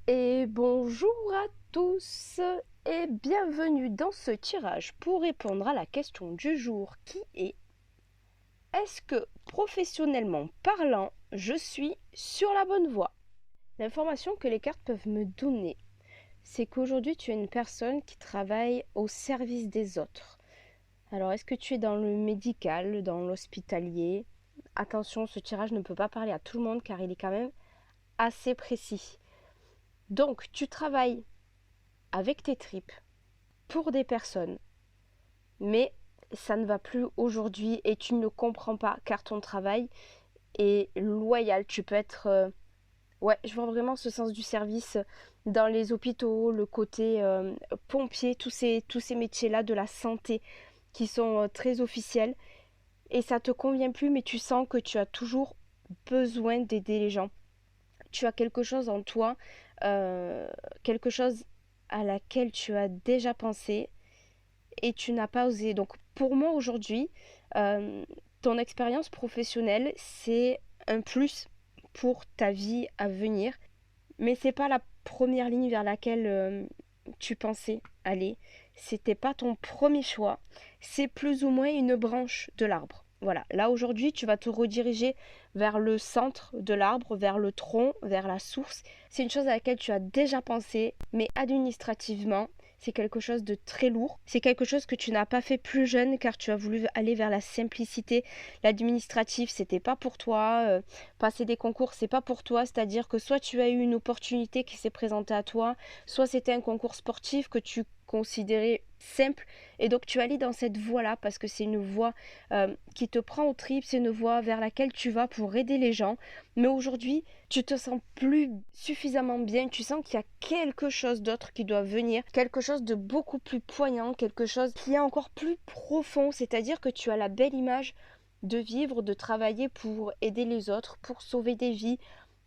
Et bonjour à tous et bienvenue dans ce tirage pour répondre à la question du jour qui est: est-ce que professionnellement parlant, je suis sur la bonne voie? L'information que les cartes peuvent me donner, c'est qu'aujourd'hui tu es une personne qui travaille au service des autres. Alors est-ce que tu es dans le médical, dans l'hospitalier? Attention, ce tirage ne peut pas parler à tout le monde car il est quand même assez précis. Donc tu travailles avec tes tripes pour des personnes, mais ça ne va plus aujourd'hui et tu ne le comprends pas car ton travail est loyal. Tu peux être... ouais, je vois vraiment ce sens du service dans les hôpitaux, le côté pompier, tous ces métiers-là de la santé qui sont très officiels et ça te convient plus, mais tu sens que tu as toujours besoin d'aider les gens. Tu as quelque chose en toi, quelque chose à laquelle tu as déjà pensé et tu n'as pas osé. Donc pour moi aujourd'hui, euh, ton expérience professionnelle, c'est un plus pour ta vie à venir, mais c'est pas la première ligne vers laquelle tu pensais aller. C'était pas ton premier choix. C'est plus ou moins une branche de l'arbre. Voilà, là aujourd'hui, tu vas te rediriger vers le centre de l'arbre, vers le tronc, vers la source. C'est une chose à laquelle tu as déjà pensé, mais administrativement, c'est quelque chose de très lourd. C'est quelque chose que tu n'as pas fait plus jeune car tu as voulu aller vers la simplicité. L'administratif, c'était pas pour toi. Passer des concours, c'est pas pour toi. C'est-à-dire que soit tu as eu une opportunité qui s'est présentée à toi, soit c'était un concours sportif que tu considérais simple et donc tu allies dans cette voie-là parce que c'est une voie qui te prend aux tripes, c'est une voie vers laquelle tu vas pour aider les gens. Mais aujourd'hui, tu te sens plus suffisamment bien, tu sens qu'il y a quelque chose d'autre qui doit venir, quelque chose de beaucoup plus poignant, quelque chose qui est encore plus profond, c'est-à-dire que tu as la belle image de vivre, de travailler pour aider les autres, pour sauver des vies,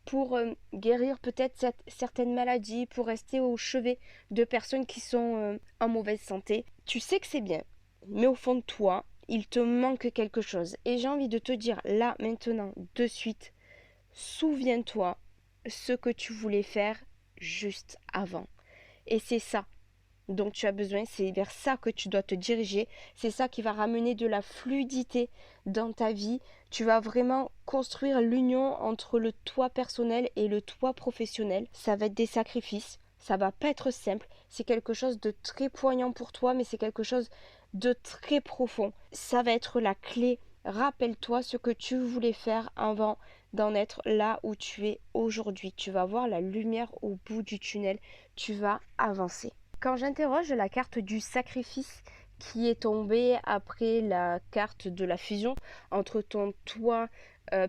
pour guérir peut-être certaines maladies, pour rester au chevet de personnes qui sont en mauvaise santé. Tu sais que c'est bien, mais au fond de toi, il te manque quelque chose. Et j'ai envie de te dire là, maintenant, de suite, souviens-toi ce que tu voulais faire juste avant. Et c'est ça dont tu as besoin, c'est vers ça que tu dois te diriger, c'est ça qui va ramener de la fluidité dans ta vie. Tu vas vraiment construire l'union entre le toi personnel et le toi professionnel. Ça va être des sacrifices, ça va pas être simple, c'est quelque chose de très poignant pour toi, mais c'est quelque chose de très profond. Ça va être la clé. Rappelle-toi ce que tu voulais faire avant d'en être là où tu es aujourd'hui. Tu vas voir la lumière au bout du tunnel, tu vas avancer. Quand j'interroge la carte du sacrifice qui est tombée après la carte de la fusion entre ton toi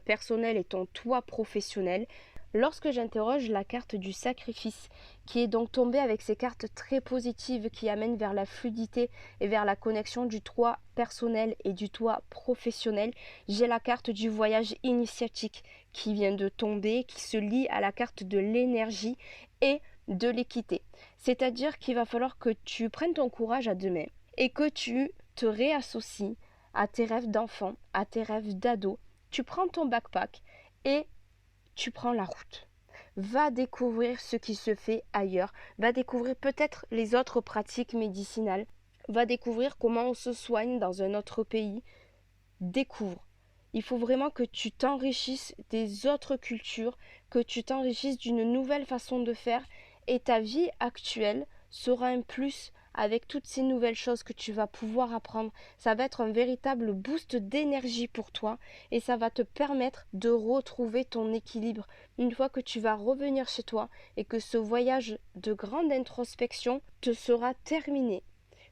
personnel et ton toi professionnel, lorsque j'interroge la carte du sacrifice qui est donc tombée avec ces cartes très positives qui amènent vers la fluidité et vers la connexion du toi personnel et du toi professionnel, j'ai la carte du voyage initiatique qui vient de tomber, qui se lie à la carte de l'énergie et de l'équité. C'est-à-dire qu'il va falloir que tu prennes ton courage à deux mains et que tu te réassocies à tes rêves d'enfant, à tes rêves d'ado. Tu prends ton backpack et tu prends la route. Va découvrir ce qui se fait ailleurs, va découvrir peut-être les autres pratiques médicinales, va découvrir comment on se soigne dans un autre pays. Découvre. Il faut vraiment que tu t'enrichisses des autres cultures, que tu t'enrichisses d'une nouvelle façon de faire et ta vie actuelle sera un plus avec toutes ces nouvelles choses que tu vas pouvoir apprendre. Ça va être un véritable boost d'énergie pour toi et ça va te permettre de retrouver ton équilibre une fois que tu vas revenir chez toi et que ce voyage de grande introspection te sera terminé.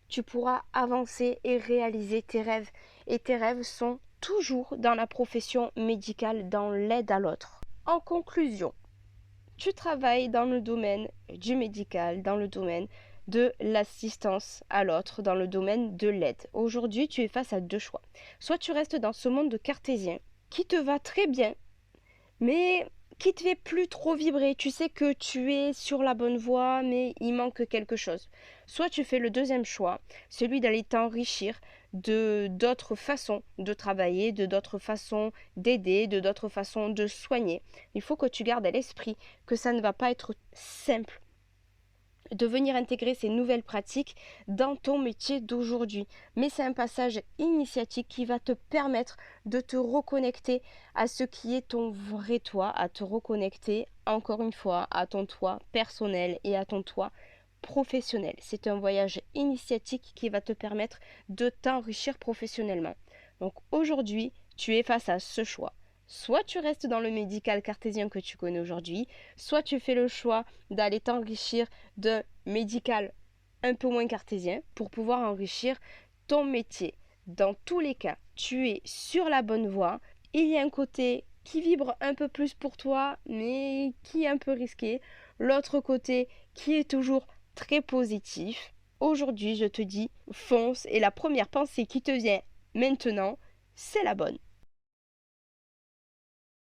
Tu pourras avancer et réaliser tes rêves. Et tes rêves sont toujours dans la profession médicale, dans l'aide à l'autre. En conclusion, tu travailles dans le domaine du médical, dans le domaine de l'assistance à l'autre, dans le domaine de l'aide. Aujourd'hui, tu es face à deux choix. Soit tu restes dans ce monde de cartésien qui te va très bien, mais qui te fait plus trop vibrer. Tu sais que tu es sur la bonne voie, mais il manque quelque chose. Soit tu fais le deuxième choix, celui d'aller t'enrichir de d'autres façons de travailler, de d'autres façons d'aider, de d'autres façons de soigner. Il faut que tu gardes à l'esprit que ça ne va pas être simple de venir intégrer ces nouvelles pratiques dans ton métier d'aujourd'hui. Mais c'est un passage initiatique qui va te permettre de te reconnecter à ce qui est ton vrai toi, à te reconnecter encore une fois à ton toi personnel et à ton toi professionnel. C'est un voyage initiatique qui va te permettre de t'enrichir professionnellement. Donc aujourd'hui, tu es face à ce choix. Soit tu restes dans le médical cartésien que tu connais aujourd'hui, soit tu fais le choix d'aller t'enrichir de médical un peu moins cartésien pour pouvoir enrichir ton métier. Dans tous les cas, tu es sur la bonne voie. Il y a un côté qui vibre un peu plus pour toi, mais qui est un peu risqué. L'autre côté qui est toujours très positif. Aujourd'hui, je te dis, fonce et la première pensée qui te vient maintenant, c'est la bonne.